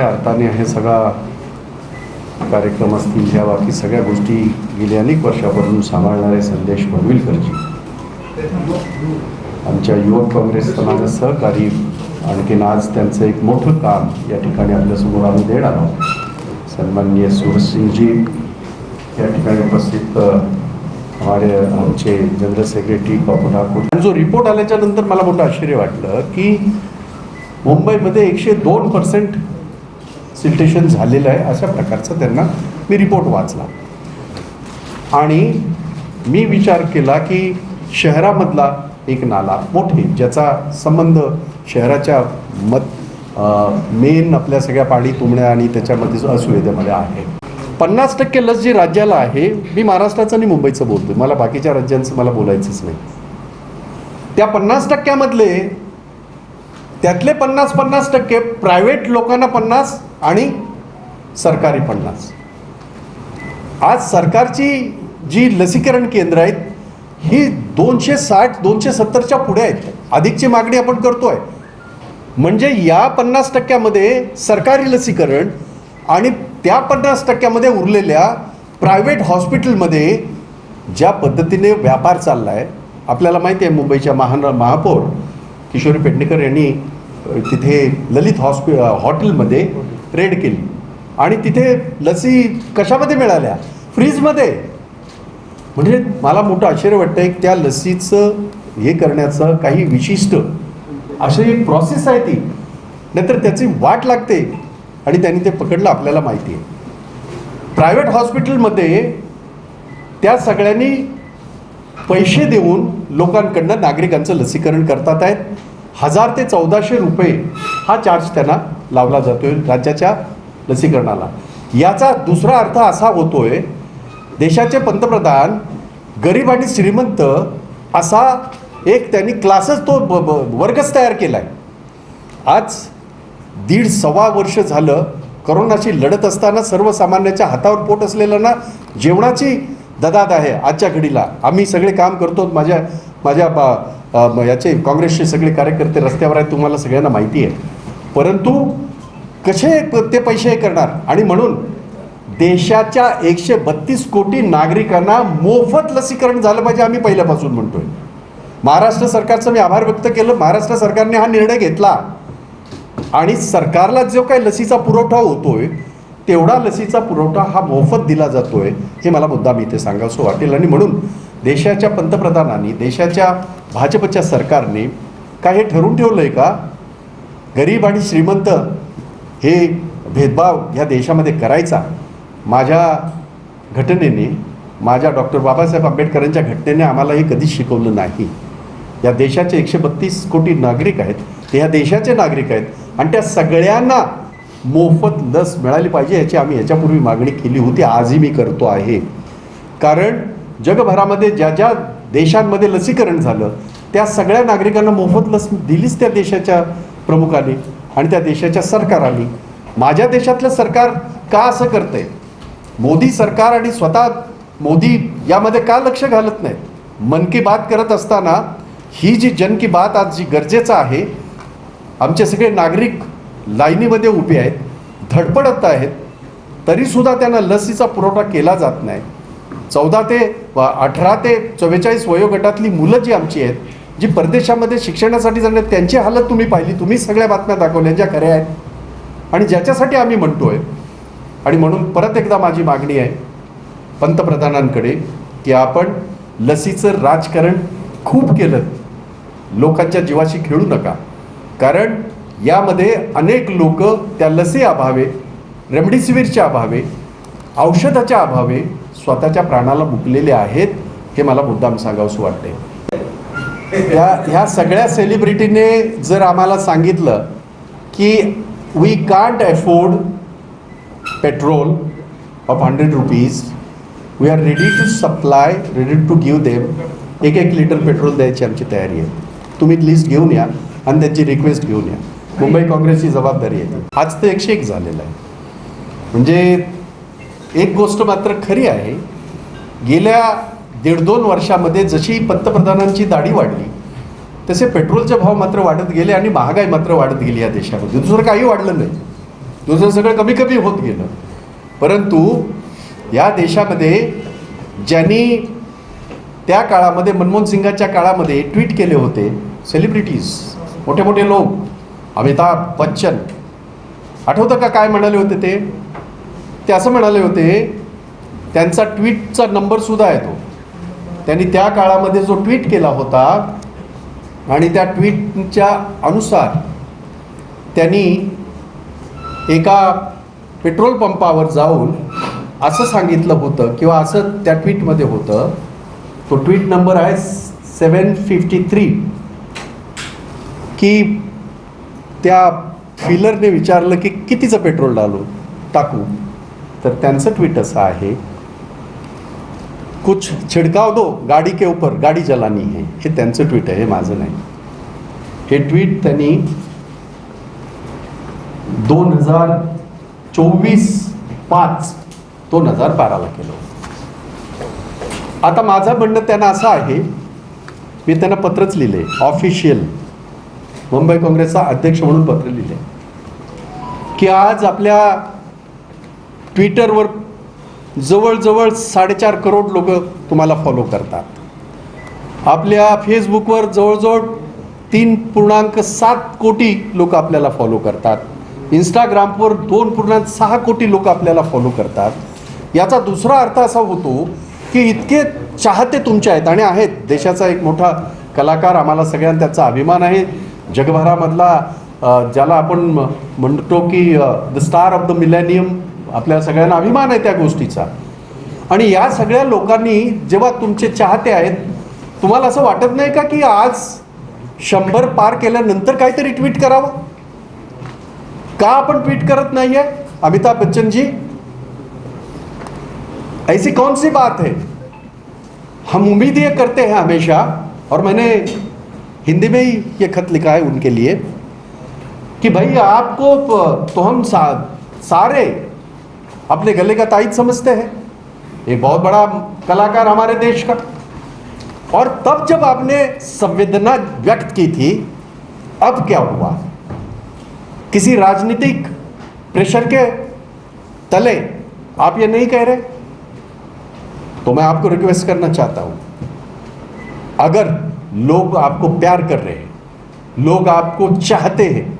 खऱ्या अर्थाने हे सगळा कार्यक्रम असतील ह्या बाकी सगळ्या गोष्टी गेल्या अनेक वर्षापासून सांभाळणारे संदेश वडविलकरजी आमच्या युवक काँग्रेसचं माझं सहकारी, आणखीन आज त्यांचं एक मोठं काम या ठिकाणी आपल्यासमोर आम्ही देणार आहोत। सन्माननीय सूरजसिंगजी या ठिकाणी उपस्थित, आमचे जनरल सेक्रेटरी बापू ठाकूर। आणि जो रिपोर्ट आल्याच्या नंतर मला मोठं आश्चर्य वाटलं की मुंबईमध्ये 102% सिल्टेशन झालेलं आहे, अशा प्रकारचा त्यांना मी रिपोर्ट वाचला आणि मी विचार केला की शहरामधला एक नाला मोठे ज्याचा संबंध शहराच्या मेन आपल्या सगळ्या पाणी तुंबण्या आणि त्याच्यामध्ये असुविधेमध्ये आहे। 50% लस जी राज्याला आहे, मी महाराष्ट्राचं आणि मुंबईचं बोलतोय, मला बाकीच्या राज्यांचं मला बोलायचंच नाही। त्या 50%मधले त्यातले 50% प्रायव्हेट लोकांना 50 आणि सरकारी 50। आज सरकारची जी लसीकरण केंद्र आहेत ही 260-270च्या पुढे आहेत, अधिकची मागणी आपण करतोय। म्हणजे या 50%मध्ये सरकारी लसीकरण आणि त्या 50%मध्ये उरलेल्या प्रायव्हेट हॉस्पिटलमध्ये ज्या पद्धतीने व्यापार चालला आहे, आपल्याला माहिती आहे मुंबईच्या महापौर किशोरी पेडणेकर यांनी तिथे ललित हॉटेलमध्ये रेड केली आणि तिथे लसी कशामध्ये मिळाल्या? फ्रीजमध्ये। म्हणजे मला मोठं आश्चर्य वाटतं की त्या लसीचं हे करण्याचं काही विशिष्ट अशी एक प्रोसेस आहे ती, नाहीतर त्याची वाट लागते आणि त्यांनी ते पकडलं आपल्याला माहिती आहे। प्रायव्हेट हॉस्पिटलमध्ये त्या सगळ्यांनी पैसे देऊन लोकांकडनं नागरिकांचं लसीकरण करतात आहेत। 1000 ते 1400 रुपये हा चार्ज त्यांना लावला जातोय राज्याच्या लसीकरणाला। याचा दुसरा अर्थ असा होतोय, देशाचे पंतप्रधान गरीब आणि श्रीमंत असा एक त्यांनी क्लासच तो वर्गच तयार केला आहे। आज 1.5-1.25 वर्ष झालं करोनाशी लढत असताना सर्वसामान्याच्या हातावर पोट असलेल्यांना जेवणाची ददात आहे। आजच्या घडीला आम्ही सगळे काम करतो, माझ्या याचे काँग्रेसचे सगळे कार्यकर्ते रस्त्यावर आहेत, तुम्हाला सगळ्यांना माहिती आहे। परंतु कसे ते पैसे करणार? आणि म्हणून देशाच्या 132 कोटी नागरिकांना मोफत लसीकरण झालं पाहिजे, आम्ही पहिल्यापासून म्हणतोय। महाराष्ट्र सरकारचं मी आभार व्यक्त केलं, महाराष्ट्र सरकारने हा निर्णय घेतला आणि सरकारला जो काही लसीचा पुरवठा होतोय तेवढा लसीचा पुरवठा हा मोफत दिला जातोय, हे मला मुद्दाम इथे सांगावंसं वाटेल। आणि म्हणून देशाच्या पंतप्रधानांनी, देशाच्या भाजपच्या सरकारने काय हे ठरवून ठेवलं आहे का गरीब आणि श्रीमंत हे भेदभाव या देशामध्ये करायचा? माझ्या घटनेने, माझ्या डॉक्टर बाबासाहेब आंबेडकरांच्या घटनेने आम्हाला हे कधीच शिकवलं नाही। या देशाचे 132 कोटी नागरिक आहेत, ते ह्या देशाचे नागरिक आहेत आणि त्या सगळ्यांना मोफत लस मिळाली पाहिजे याची आम्ही याच्यापूर्वी मागणी केली होती, आजही मी करतो आहे। कारण जगभरामध्ये ज्या ज्या देशांमध्ये लसीकरण झालं त्या सगळ्या नागरिकांना मोफत लस दिलीच त्या देशाच्या प्रमुखांनी आणि त्या देशाच्या सरकारांनी। माझ्या देशातलं सरकार का असं करतंय? मोदी सरकार आणि स्वतः मोदी यामध्ये का लक्ष घालत नाहीत? मन की बात करत असताना ही जी जन की बात आज जी गरजेचं आहे, आमचे सगळे नागरिक लाईनीमध्ये उभे आहेत, धडपडत आहेत, तरीसुद्धा त्यांना लसीचा पुरवठा केला जात नाही। 18 ते 44 वयोगटातली मुलं जी आमची आहेत, जी परदेशामध्ये शिक्षणासाठी जाणार, त्यांची हालत तुम्ही पाहिली, तुम्ही सगळ्या बातम्या दाखवल्या ज्या खऱ्या आहेत आणि ज्याच्यासाठी आम्ही म्हणतोय। आणि म्हणून परत एकदा माझी मागणी आहे पंतप्रधानांकडे की आपण लसीचं राजकारण खूप केलं, लोकांच्या जीवाशी खेळू नका। कारण यामध्ये अनेक लोक त्या लसी अभावे, रेमडेसिवीरच्या अभावे, औषधाच्या अभावे स्वतःच्या प्राणाला मुकलेले आहेत, हे मला मुद्दाम सांगावंसं वाटते। ह्या सगळ्या सेलिब्रिटीने जर आम्हाला सांगितलं की we can't afford petrol of 100 rupees, we are ready to supply, ready to give them 1-1 litre petrol द्यायची आमची तयारी आहे, तुम्ही लिस्ट घेऊन या आणि त्यांची रिक्वेस्ट घेऊन या। मुंबई काँग्रेसची जबाबदारी आहे। आज तर 101 झालेलं आहे। म्हणजे एक गोष्ट मात्र खरी आहे, गेल्या 1.5-2 वर्षामध्ये जशी पंतप्रधानांची दाढी वाढली तसे पेट्रोलचे भाव मात्र वाढत गेले आणि महागाई मात्र वाढत गेली या देशामध्ये, दुसरं काही वाढलं नाही। दुसरं सगळं कमी कमी होत गेलं. परंतु या देशामध्ये ज्यांनी त्या काळामध्ये मनमोहन सिंगाच्या काळामध्ये ट्विट केले होते, सेलिब्रिटीज, मोठे मोठे लोक, अमिताभ बच्चन, आठवतं का काय म्हणाले होते ते असं म्हणाले होते, त्यांचा ट्विटचा नंबरसुद्धा आहे तो, त्यांनी त्या काळामध्ये जो ट्विट केला होता आणि त्या ट्विटच्या अनुसार त्यांनी एका पेट्रोल पंपावर जाऊन असं सांगितलं होतं, किंवा असं त्या ट्विटमध्ये होतं, तो ट्विट नंबर आहे 753, की त्या फिलरने विचारलं की कितीचं पेट्रोल टाकू, तर त्यांचं ट्विट असं आहे, कुछ छिड़काव दो गाडी के ऊपर, गाडी जलानी है. हे त्यांचं ट्विट आहे, हे माझं नाही. हे ट्विट त्यांनी 2024/5/2012 केलं. आता माझं म्हणणं त्यांना असं आहे, मी त्यांना पत्रच लिहिले, ऑफिशियल मुंबई काँग्रेसचा अध्यक्ष म्हणून पत्र लिहिले, की आज आपल्या ट्विटरवर जवळजवळ 4.5 करोड लोक तुम्हाला फॉलो करतात. आपल्या फेसबुकवर जवळजवळ 3.7 कोटी लोक आपल्याला फॉलो करतात. इंस्टाग्रामवर 2.6 कोटी लोक आपल्याला फॉलो करतात. याचा दुसरा अर्थ असा होतो की इतके चाहते तुमचे आहेत आणि आहेत. देशाचा एक मोठा कलाकार, आम्हाला सगळ्यांना त्याचा अभिमान आहे. जगभरामधला ज्याला आपण म्हणतो की the star of the millennium, आपल्या सगळ्यांना अभिमान आहे त्या गोष्टीचा. आणि या सगळ्या लोकांनी जेव्हा तुमचे चाहते आहेत, तुम्हाला असं वाटत नाही का की आज 100 पार केल्यानंतर काहीतरी ट्विट करावं? का आपण ट्वीट करत नाहीये? अमिताभ बच्चन जी, ऐसी कौन सी बात है? हम उम्मीद ये करते हैं हमेशा, और मैंने हिंदी में ही ये खत लिखा है उनके लिए, कि भाई आपको तो हम सारे अपने गले का ताईत समझते हैं, एक बहुत बड़ा कलाकार हमारे देश का, और तब जब आपने संवेदना व्यक्त की थी, अब क्या हुआ? किसी राजनीतिक प्रेशर के तले आप ये नहीं कह रहे? तो मैं आपको रिक्वेस्ट करना चाहता हूं, अगर लोग आपको प्यार कर रहे हैं, लोग आपको चाहते हैं,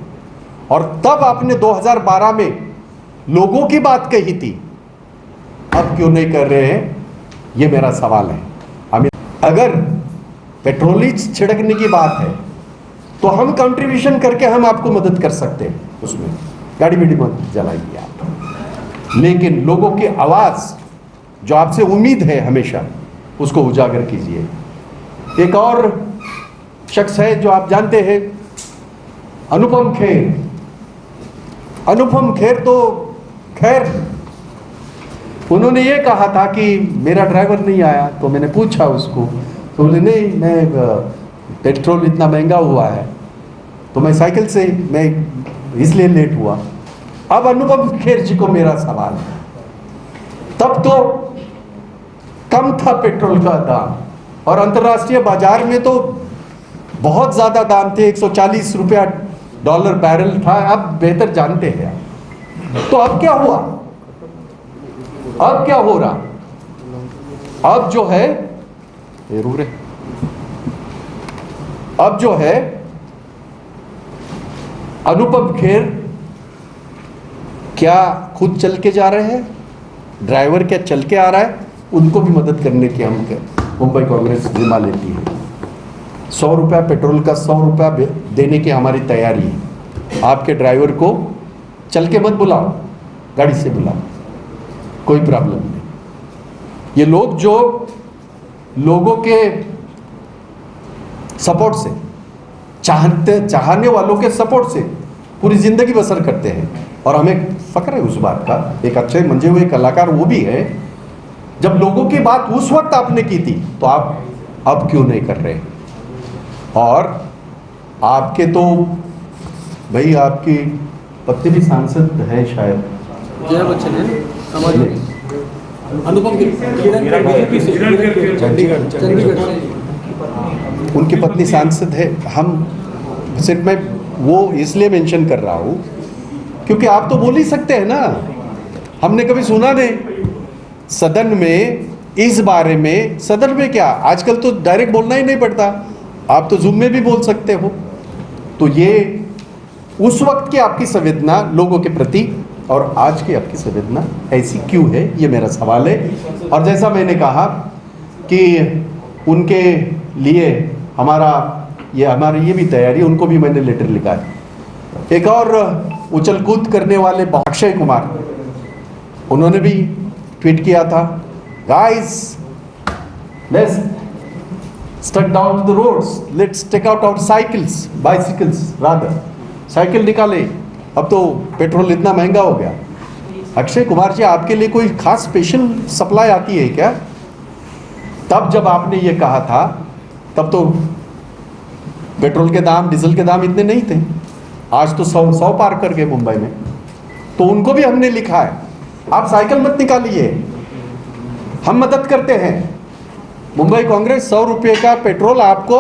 और तब आपने 2012 में लोगों की बात कही थी, अब क्यों नहीं कर रहे हैं? ये मेरा सवाल है. अगर पेट्रोल छिड़कने की बात है तो हम कंट्रीब्यूशन करके हम आपको मदद कर सकते हैं, उसमें गाड़ी बीड़ी मत जलाइए आप, लेकिन लोगों की आवाज जो आपसे उम्मीद है हमेशा, उसको उजागर कीजिए. एक और शख्स है जो आप जानते हैं, अनुपम खेर. अनुपम खेर तो खैर, उन्होंने ये कहा था कि मेरा ड्राइवर नहीं आया, तो मैंने पूछा उसको, तो बोले नहीं, मैं पेट्रोल इतना महंगा हुआ है तो मैं साइकिल से, मैं इसलिए लेट हुआ. अब अनुपम खेर जी को मेरा सवाल है, तब तो कम था पेट्रोल का दाम, और अंतर्राष्ट्रीय बाजार में तो बहुत ज़्यादा दाम थे, $140 बैरल था. आप बेहतर जानते हैं. तो अब क्या हुआ? अब क्या हो रहा? अब जो है, अब जो है, अनुपम खेर क्या खुद चल के जा रहे हैं? ड्राइवर क्या चल के आ रहा है? उनको भी मदद करने की हम मुंबई कांग्रेस जिम्मा लेती है. 100 रुपया पेट्रोल का, 100 रुपया देने की हमारी तैयारी है. आपके ड्राइवर को चल के मत बुलाओ, गाड़ी से बुलाओ, कोई प्रॉब्लम नहीं. ये लोग जो लोगों के सपोर्ट से, चाहने वालों के सपोर्ट से पूरी जिंदगी बसर करते हैं, और हमें फक्र है उस बात का. एक अच्छे मंजे हुए कलाकार वो भी है. जब लोगों की बात उस वक्त आपने की थी, तो आप अब क्यों नहीं कर रहे? और आपके तो भाई, आपकी पत्नी भी सांसद है शायद, जया बच्चन है हमारे, अनुपम चंडीगढ़, उनकी पत्नी सांसद है. हम सिर्फ, मैं वो इसलिए मेंशन कर रहा हूँ क्योंकि आप तो बोल ही सकते हैं ना, हमने कभी सुना नहीं सदन में इस बारे में। सदन में क्या, आजकल तो डायरेक्ट बोलना ही नहीं पड़ता, आप तो जूम में भी बोल सकते हो। तो ये उस वक्त की आपकी संवेदना लोगों के प्रति और आज की आपकी संवेदना ऐसी क्यों है, ये मेरा सवाल है। और जैसा मैंने कहा कि उनके लिए हमारी ये भी तैयारी, उनको भी मैंने लेटर लिखा है। एक और उछल कूद करने वाले अक्षय कुमार, उन्होंने भी ट्वीट किया था, guys let's step down to the roads, let's take out our bicycles rather, cycle निकाले, अब तो पेट्रोल इतना महंगा हो गया। अक्षय कुमार जी, आपके लिए कोई खास स्पेशल सप्लाई आती है क्या? तब जब आपने ये कहा था तब तो पेट्रोल के दाम, डीजल के दाम इतने नहीं थे, आज तो 100 पार कर गए मुंबई में। तो उनको भी हमने लिखा है, आप साइकिल मत निकालिए, हम मदद करते हैं। मुंबई कांग्रेस 100 रुपये का पेट्रोल आपको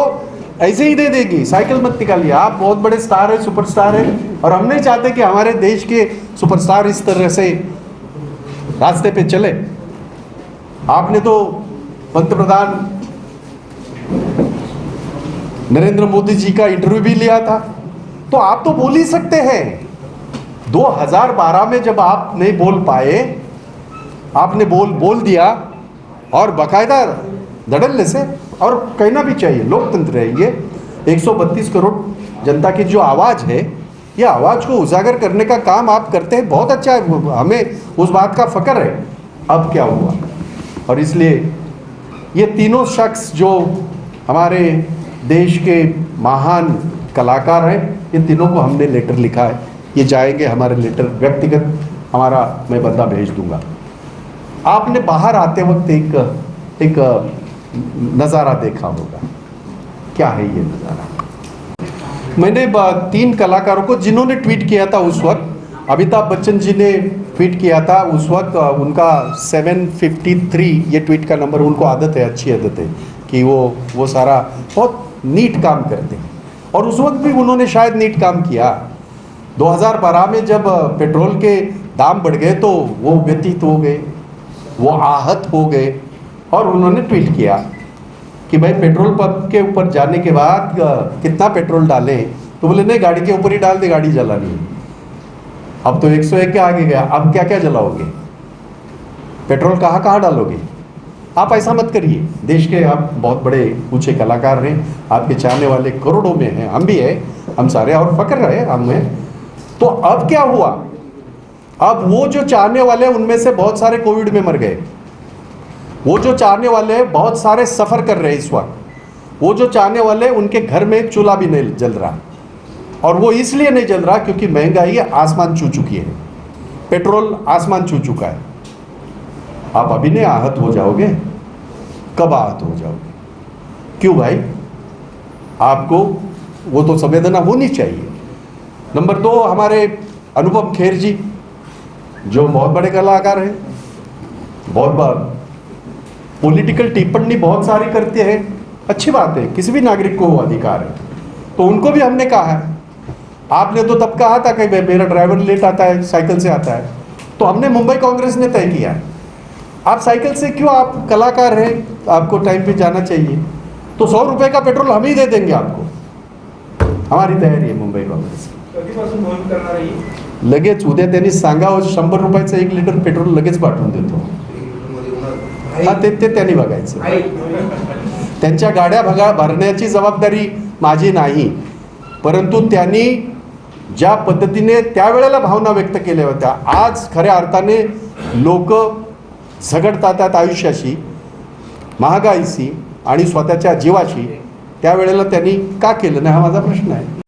ऐसे ही दे देगी, साइकिल मत निकालिए। आप बहुत बड़े स्टार है, सुपरस्टार है, और हम नहीं चाहते कि हमारे देश के सुपरस्टार इस तरह से रास्ते पे चले। आपने तो पंतप्रधान नरेंद्र मोदी जी का इंटरव्यू भी लिया था, तो आप तो बोल ही सकते हैं। 2012 में जब आप नहीं बोल पाए, आपने बोल दिया, और बाकायदा धड़ल्ले से, और कहना भी चाहिए, लोकतंत्र है ये। 132 करोड़ जनता की जो आवाज़ है, ये आवाज़ को उजागर करने का काम आप करते हैं, बहुत अच्छा है, हमें उस बात का फ़ख्र है। अब क्या हुआ? और इसलिए ये तीनों शख्स जो हमारे देश के महान कलाकार हैं, इन तीनों को हमने लेटर लिखा है, ये जाएंगे हमारे लेटर, व्यक्तिगत हमारा मैं बंदा भेज दूंगा। आपने बाहर आते वक्त एक नज़ारा देखा होगा, क्या है ये नज़ारा? मैंने 3 कलाकारों को, जिन्होंने ट्वीट किया था उस वक्त, अमिताभ बच्चन जी ने ट्वीट किया था उस वक्त, उनका 753 ये ट्वीट का नंबर, उनको आदत है, अच्छी आदत है कि वो सारा बहुत नीट काम करते हैं, और उस वक्त भी उन्होंने शायद नीट काम किया। 2012 में जब पेट्रोल के दाम बढ़ गए तो वो व्यतीत हो गए, वो आहत हो गए, और उन्होंने ट्वीट किया कि भाई पेट्रोल पंप के ऊपर जाने के बाद कितना पेट्रोल डालें, तो बोले नहीं, गाड़ी के ऊपर ही डाल दे, गाड़ी जलानी है। अब तो 101 के आगे गया, अब क्या क्या जलाओगे? पेट्रोल कहाँ कहाँ डालोगे? आप ऐसा मत करिए। देश के आप बहुत बड़े ऊंचे कलाकार हैं, आपके चाहने वाले करोड़ों में हैं, हम भी हैं, हम सारे, और फक्र है हमें। तो अब क्या हुआ? अब वो जो चाहने वाले, उनमें से बहुत सारे कोविड में मर गए। वो जो चाहने वाले बहुत सारे सफ़र कर रहे हैं इस वक्त। वो जो चाहने वाले, उनके घर में चूल्हा भी नहीं जल रहा, और वो इसलिए नहीं जल रहा क्योंकि महंगाई आसमान छू चुकी है, पेट्रोल आसमान छू चुका है। आप अभी नहीं आहत हो जाओगे? कब आहत हो जाओगे? क्यों भाई? आपको वो तो संवेदना होनी चाहिए। नंबर 2, हमारे अनुपम खेर जी, जो बहुत बड़े कलाकार हैं, बहुत बार पॉलिटिकल टिप्पणी बहुत सारी करते हैं, अच्छी बात है, किसी भी नागरिक को वो अधिकार है, तो उनको भी हमने कहा है। आपने तो तब कहा था कि मेरा ड्राइवर लेट आता है, साइकिल से आता है, तो हमने मुंबई कांग्रेस ने तय किया, आप साइकिल से क्यों, आप कलाकार हैं, आपको टाइम पे जाना चाहिए, तो 100 रुपये का पेट्रोल हम ही दे देंगे आपको। हमारी तयारी है मुंबई काँग्रेस। लगेच उद्या त्यांनी सांगावं, 100 रुपयाचं 1 लिटर पेट्रोल लगेच पाठवून देतो। हा, ते त्यांनी बघायचं, त्यांच्या गाड्या भरण्याची जबाबदारी माझी नाही, परंतु त्यांनी ज्या पद्धतीने त्यावेळेला भावना व्यक्त केल्या होत्या, आज खऱ्या अर्थाने लोक झगडतात आयुष्याशी, महागाईशी आणि स्वतःच्या जीवाशी, त्यावेळेला त्यांनी का केलं नाही, हा माझा प्रश्न आहे।